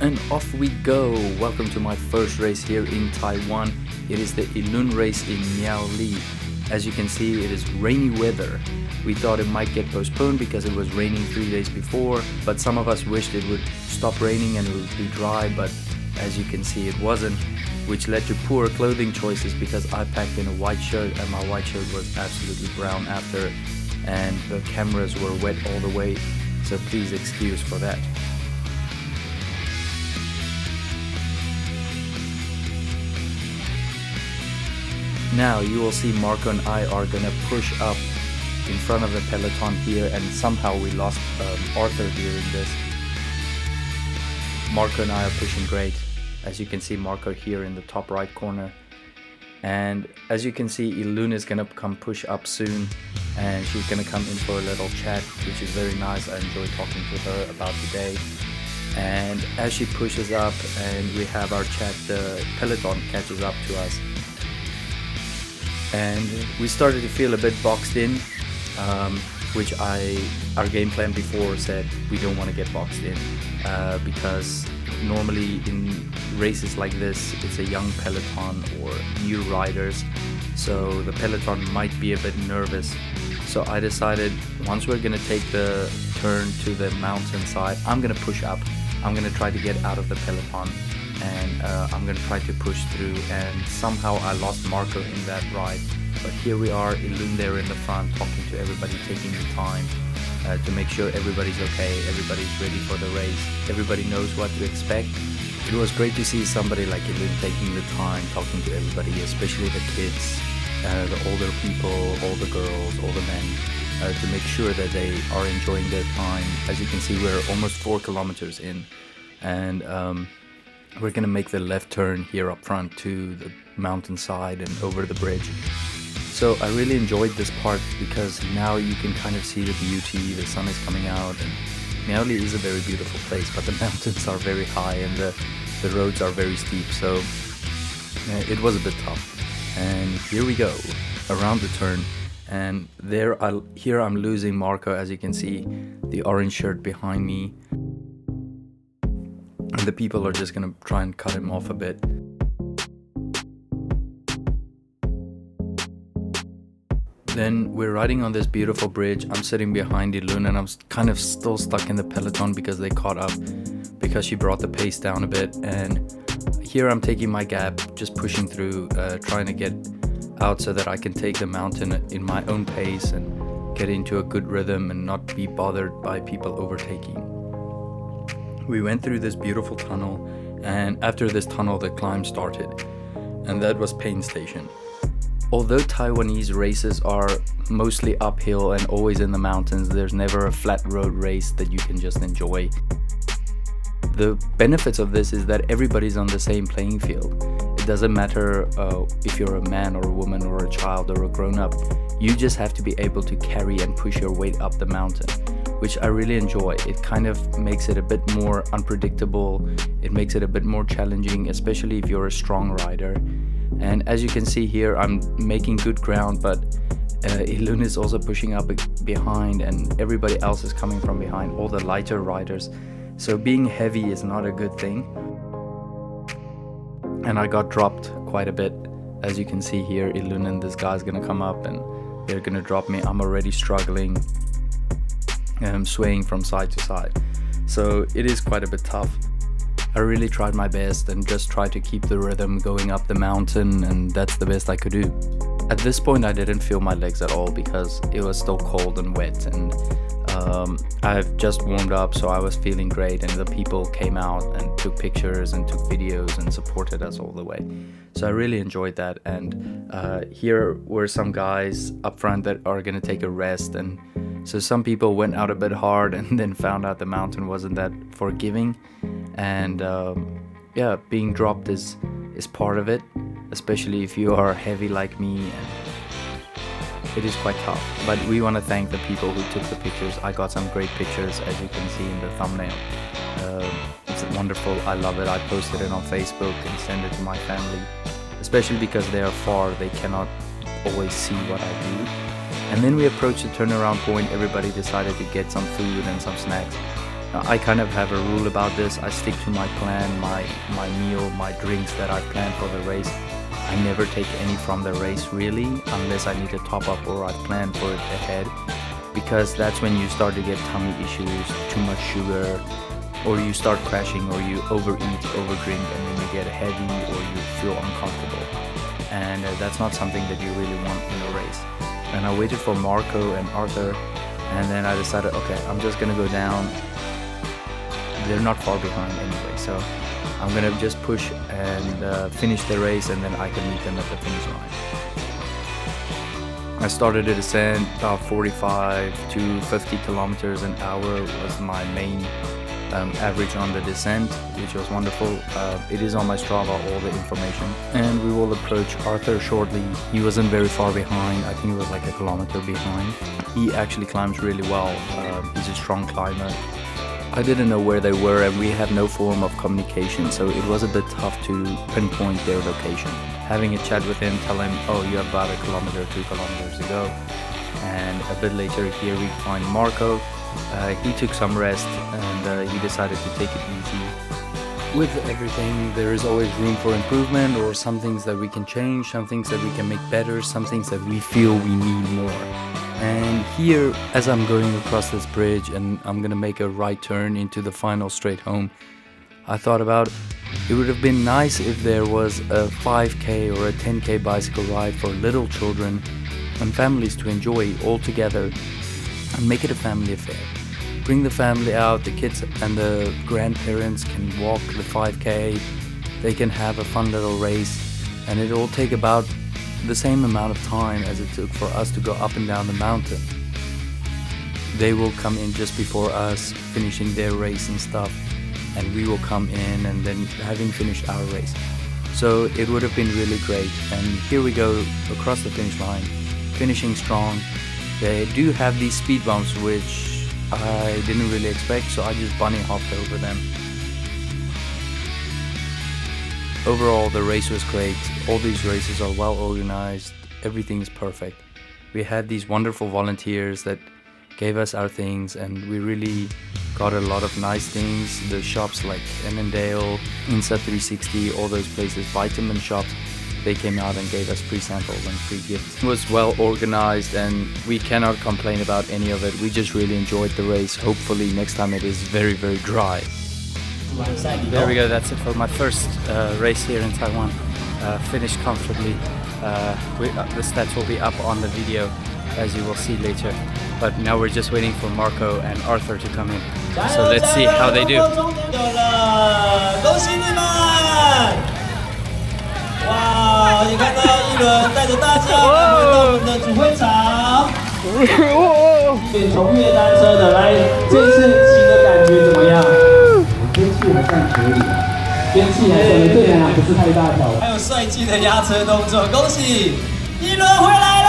And off we go. Welcome to my first race here in Taiwan. It is the Elun Race in Miaoli. As you can see, it is rainy weather. We thought it might get postponed because it was raining 3 days before, but some of us wished it would stop raining and it would be dry, but as you can see, it wasn't, which led to poor clothing choices because I packed in a white shirt and my white shirt was absolutely brown after, and the cameras were wet all the way, so please excuse for that. Now you will see Marco and I are gonna push up in front of the peloton here, and somehow we lost Arthur during this. Marco and I are pushing great. As you can see, Marco here in the top right corner. And as you can see, Elun is gonna come push up soon, and she's gonna come in for a little chat, which is very nice. I enjoy talking to her about the day. And as she pushes up and we have our chat, the peloton catches up to us. And we started to feel a bit boxed in, which our game plan before said we don't want to get boxed in, because normally in races like this, it's a young peloton or new riders, so the peloton might be a bit nervous. So I decided once we're going to take the turn to the mountainside, I'm going to push up. I'm going to try to get out of the peloton, and I'm going to try to push through, and somehow I lost Marco in that ride. But here we are, Elun there in the front, talking to everybody, taking the time to make sure everybody's okay, everybody's ready for the race, everybody knows what to expect. It was great to see somebody like Elun taking the time, talking to everybody, especially the kids, the older people, all the girls, all the men, to make sure that they are enjoying their time. As you can see, we're almost 4 kilometers in, and we're gonna make the left turn here up front to the mountainside and over the bridge. So I really enjoyed this part because now you can kind of see the beauty, the sun is coming out, and Miaoli is a very beautiful place, but the mountains are very high and the roads are very steep, so it was a bit tough. And here we go, around the turn, and here I'm losing Marco, as you can see, the orange shirt behind me. And the people are just gonna try and cut him off a bit. Then we're riding on this beautiful bridge. I'm sitting behind Elun and I'm kind of still stuck in the peloton because they caught up, because she brought the pace down a bit. And here I'm taking my gap, just pushing through, trying to get out so that I can take the mountain in my own pace and get into a good rhythm and not be bothered by people overtaking. We went through this beautiful tunnel, and after this tunnel the climb started, and that was Pain Station. Although Taiwanese races are mostly uphill and always in the mountains, there's never a flat road race that you can just enjoy. The benefits of this is that everybody's on the same playing field. It doesn't matter if you're a man or a woman or a child or a grown-up, you just have to be able to carry and push your weight up the mountain, which I really enjoy. It kind of makes it a bit more unpredictable, it makes it a bit more challenging, especially if you're a strong rider. And as you can see here, I'm making good ground, but Elun is also pushing up behind, and everybody else is coming from behind, all the lighter riders. So being heavy is not a good thing. And I got dropped quite a bit. As you can see here, Elun and this guy's gonna come up and they're gonna drop me. I'm already struggling, swaying from side to side. So it is quite a bit tough. I really tried my best and just tried to keep the rhythm going up the mountain, and that's the best I could do. At this point I didn't feel my legs at all because it was still cold and wet, and I've just warmed up, so I was feeling great, and the people came out and took pictures and took videos and supported us all the way. So I really enjoyed that, and here were some guys up front that are gonna take a rest, and so some people went out a bit hard and then found out the mountain wasn't that forgiving. And yeah, being dropped is part of it, especially if you are heavy like me, and it is quite tough. But we want to thank the people who took the pictures. I got some great pictures, as you can see in the thumbnail. It's wonderful, I love it. I posted it on Facebook and sent it to my family, especially because they are far, they cannot always see what I do. And then we approached the turnaround point. Everybody decided to get some food and some snacks. I kind of have a rule about this. I stick to my plan, my meal, my drinks that I plan for the race. I never take any from the race really, unless I need to top up or I plan for it ahead, because that's when you start to get tummy issues, too much sugar, or you start crashing, or you overeat, overdrink, and then you get heavy or you feel uncomfortable. And that's not something that you really want in a race. And I waited for Marco and Arthur, and then I decided, okay, I'm just gonna go down. They're not far behind anyway, so I'm gonna just push and finish the race, and then I can meet them at the finish line. I started a descent about 45 to 50 kilometers an hour was my main average on the descent, which was wonderful. It is on my Strava, all the information. And we will approach Arthur shortly. He wasn't very far behind. I think he was like a kilometer behind. He actually climbs really well. He's a strong climber. I didn't know where they were, and we had no form of communication, so it was a bit tough to pinpoint their location. Having a chat with him, tell him, oh, you have about a kilometer, 2 kilometers to go. And a bit later here we find Marco. He took some rest, and he decided to take it easy. With everything, there is always room for improvement, or some things that we can change, some things that we can make better, some things that we feel we need more. And here, as I'm going across this bridge and I'm gonna make a right turn into the final straight home, I thought about it would have been nice if there was a 5K or a 10K bicycle ride for little children and families to enjoy all together, and make it a family affair. Bring the family out, the kids and the grandparents can walk the 5K, they can have a fun little race, and it'll take about the same amount of time as it took for us to go up and down the mountain. They will come in just before us, finishing their race and stuff, and we will come in and then having finished our race. So it would have been really great. And here we go across the finish line, finishing strong. They do have these speed bumps, which I didn't really expect, so I just bunny hopped over them. Overall, the race was great. All these races are well organized. Everything is perfect. We had these wonderful volunteers that gave us our things, and we really got a lot of nice things. The shops like Annandale, Insta 360, all those places, vitamin shops, they came out and gave us free samples and free gifts. It was well organized, and we cannot complain about any of it. We just really enjoyed the race. Hopefully next time it is very, very dry. There we go, that's it for my first race here in Taiwan. Finished comfortably. The stats will be up on the video, as you will see later. But now we're just waiting for Marco and Arthur to come in. So let's see how they do. 哇！也看到一轮带着大家来到我们的主会场，变从越单车的来，这次骑的感觉怎么样？天气还算可以啊，天气还算对啊，不是太大条。还有帅气的压车动作，恭喜一轮回来了！